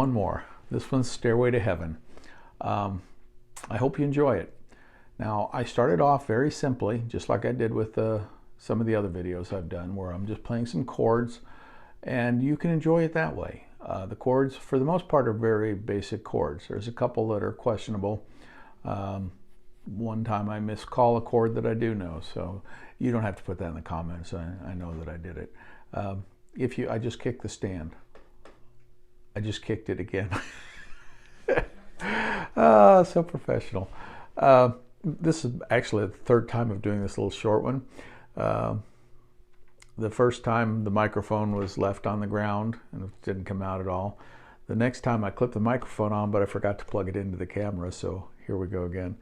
one more. This one's Stairway to Heaven. I hope you enjoy it. Now, I started off very simply, just like I did with some of the other videos I've done, where I'm just playing some chords, and you can enjoy it that way. The chords, for the most part, are very basic chords. There's a couple that are questionable. One time I miscall a chord that I do know, so you don't have to put that in the comments. I know that I did it. I just kicked the stand. I just kicked it again. So professional. This is actually the third time of doing this little short one. The first time the microphone was left on the ground and it didn't come out at all. The next time I clipped the microphone on, but I forgot to plug it into the camera, so here we go again.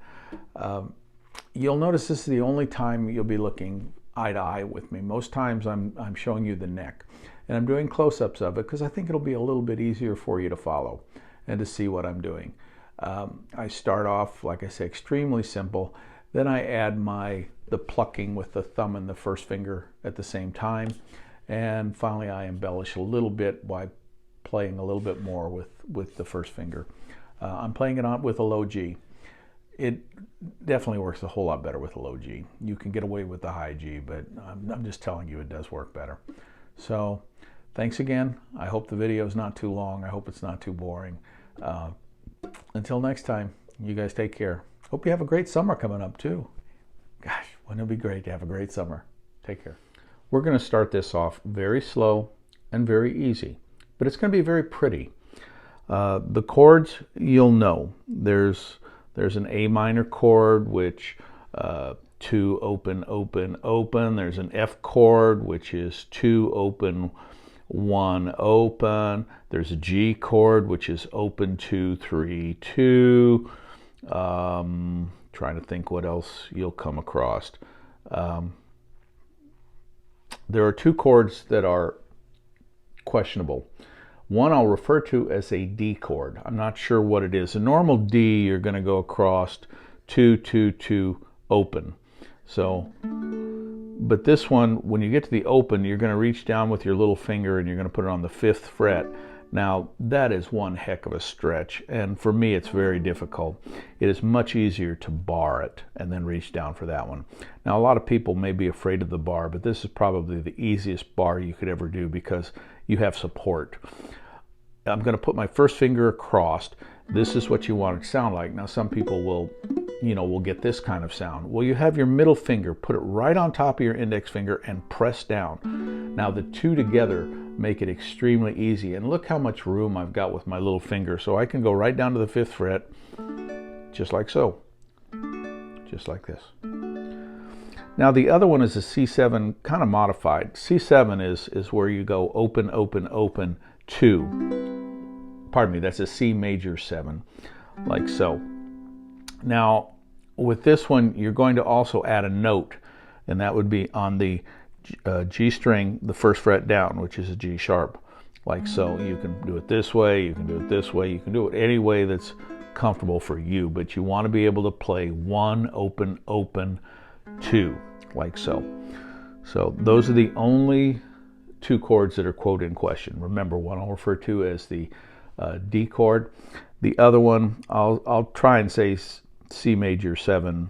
You'll notice this is the only time you'll be looking eye to eye with me. Most times I'm showing you the neck, and I'm doing close-ups of it because I think it'll be a little bit easier for you to follow and to see what I'm doing. I start off, like I say, extremely simple. Then I add the plucking with the thumb and the first finger at the same time. And finally I embellish a little bit by playing a little bit more with the first finger. I'm playing it on with a low G. It definitely works a whole lot better with a low G. You can get away with the high G, but I'm just telling you it does work better. So thanks again. I hope the video is not too long. I hope it's not too boring. Until next time, you guys take care. Hope you have a great summer coming up too. Gosh, wouldn't it be great to have a great summer? Take care. We're going to start this off very slow and very easy, but it's going to be very pretty. The chords, you'll know. There's an A minor chord, which 2 open, open, open. There's an F chord, which is 2 open, 1 open. There's a G chord, which is open, 2, 3, 2. Trying to think what else you'll come across. There are 2 chords that are questionable. One I'll refer to as a D chord. I'm not sure what it is. A normal D, you're going to go across 2, 2, 2, open. So, but this one, when you get to the open, you're going to reach down with your little finger and you're going to put it on the 5th fret. Now, that is one heck of a stretch, and for me it's very difficult. It is much easier to bar it and then reach down for that one. Now, a lot of people may be afraid of the bar, but this is probably the easiest bar you could ever do because you have support. I'm going to put my first finger across. This is what you want it to sound like. Now, some people will get this kind of sound. Well, you have your middle finger, put it right on top of your index finger and press down. Now, the 2 together make it extremely easy. And look how much room I've got with my little finger. So I can go right down to the 5th fret, just like so. Just like this. Now, the other one is a C7 kind of modified. C7 is where you go open, open, open, 2. Pardon me, that's a C major 7, like so. Now, with this one, you're going to also add a note, and that would be on the G string, the 1st fret down, which is a G sharp, like so. You can do it this way, you can do it this way, you can do it any way that's comfortable for you, but you want to be able to play 1, open, open, 2, like so. So those are the only 2 chords that are quote in question. Remember, one I'll refer to as the D chord. The other one, I'll try and say C major 7,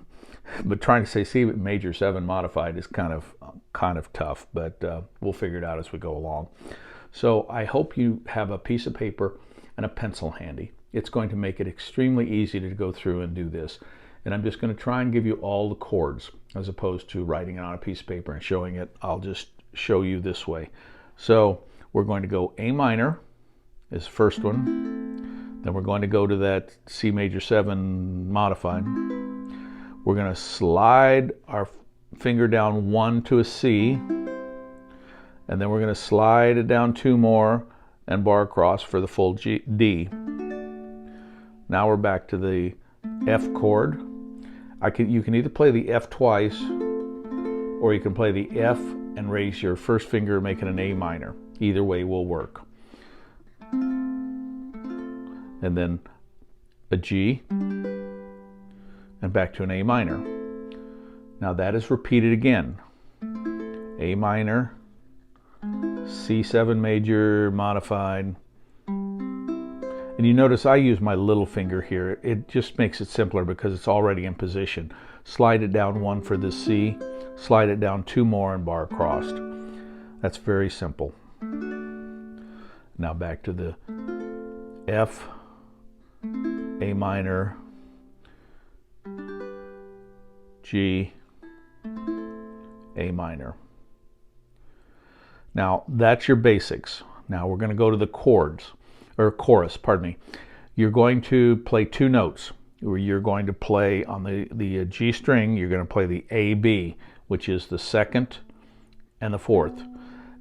but trying to say C major 7 modified is kind of tough, but we'll figure it out as we go along. So I hope you have a piece of paper and a pencil handy. It's going to make it extremely easy to go through and do this. And I'm just going to try and give you all the chords as opposed to writing it on a piece of paper and showing it. I'll just show you this way. So we're going to go A minor is the first one. Then we're going to go to that C major 7 modified. We're going to slide our finger down 1 to a C, and then we're going to slide it down 2 more and bar across for the full D. Now we're back to the F chord. You can either play the F twice, or you can play the F and raise your first finger, making an A minor. Either way will work. And then a G, and back to an A minor. Now that is repeated again. A minor, C7 major modified, And you notice I use my little finger here. It just makes it simpler because it's already in position. Slide it down 1 for the C, slide it down 2 more and bar crossed. That's very simple. Now back to the F, A minor, G, A minor. Now that's your basics. Now we're going to go to the chords, or chorus, pardon me. You're going to play 2 notes. You're going to play on the G string, you're going to play the A, B, which is the 2nd and the 4th.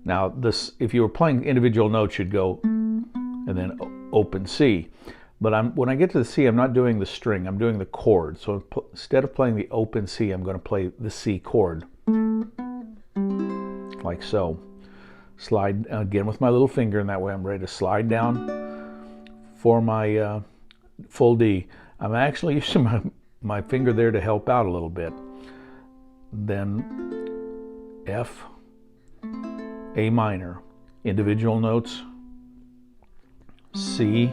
Now this, if you were playing individual notes, you'd go and then open C. But when I get to the C, I'm not doing the string, I'm doing the chord. So instead of playing the open C, I'm going to play the C chord. Like so. Slide again with my little finger, and that way I'm ready to slide down for my full D. I'm actually using my finger there to help out a little bit. Then F, A minor, individual notes, C,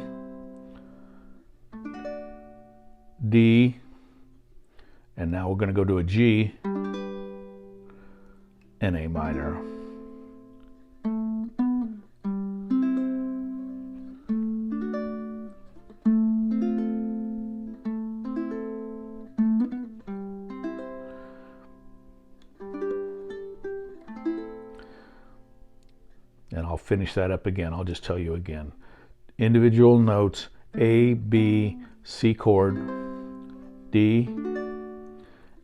D, and now we're going to go to a G and A minor. And I'll finish that up again. I'll just tell you again. Individual notes, A, B, C chord, D,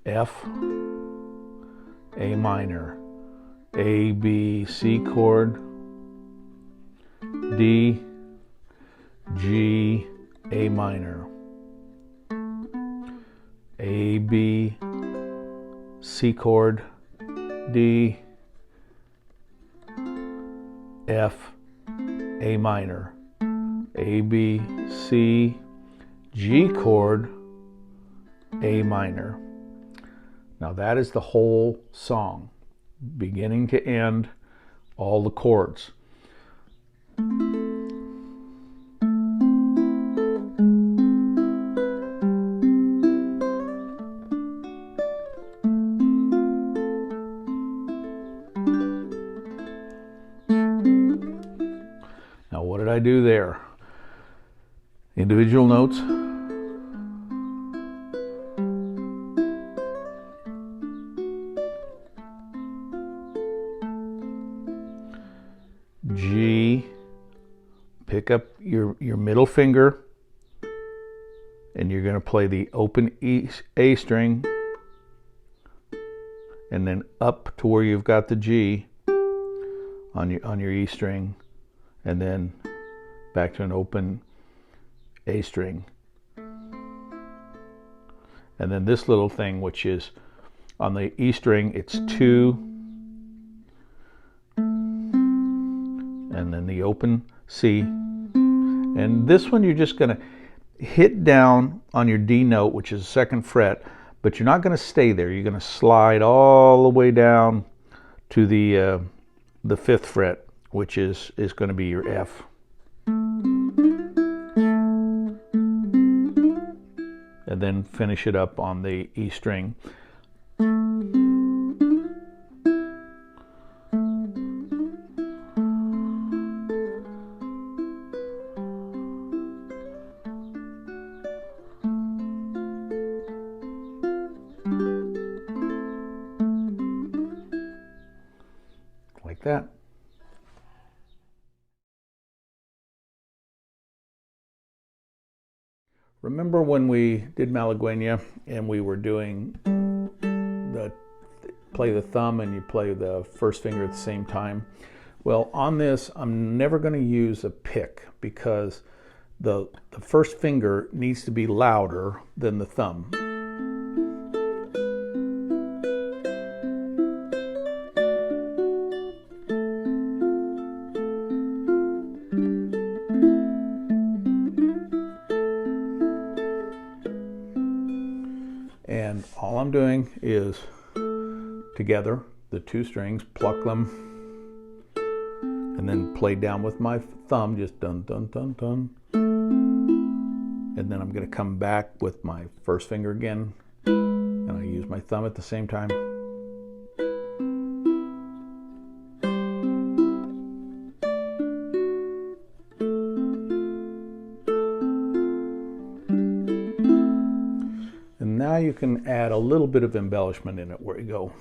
F, A minor, A, B, C chord, D, G, A minor, A, B, C chord, D, F, A minor, A, B, C, G chord, A minor. Now that is the whole song, beginning to end, all the chords. Now what did I do there? Individual notes. G, pick up your middle finger, and you're going to play the open A string, and then up to where you've got the G on your E string, and then back to an open A string. And then this little thing, which is on the E string, it's 2, and then the open C. And this one you're just going to hit down on your D note, which is the 2nd fret, but you're not going to stay there. You're going to slide all the way down to the 5th fret, which is going to be your F. And then finish it up on the E string. Like that. Remember when we did Malagueña and we were doing play the thumb and you play the first finger at the same time? Well, on this, I'm never going to use a pick because the first finger needs to be louder than the thumb. And all I'm doing is together, the 2 strings, pluck them, and then play down with my thumb, just dun dun dun dun. And then I'm going to come back with my first finger again, and I use my thumb at the same time. And now you can add a little bit of embellishment in it where you go.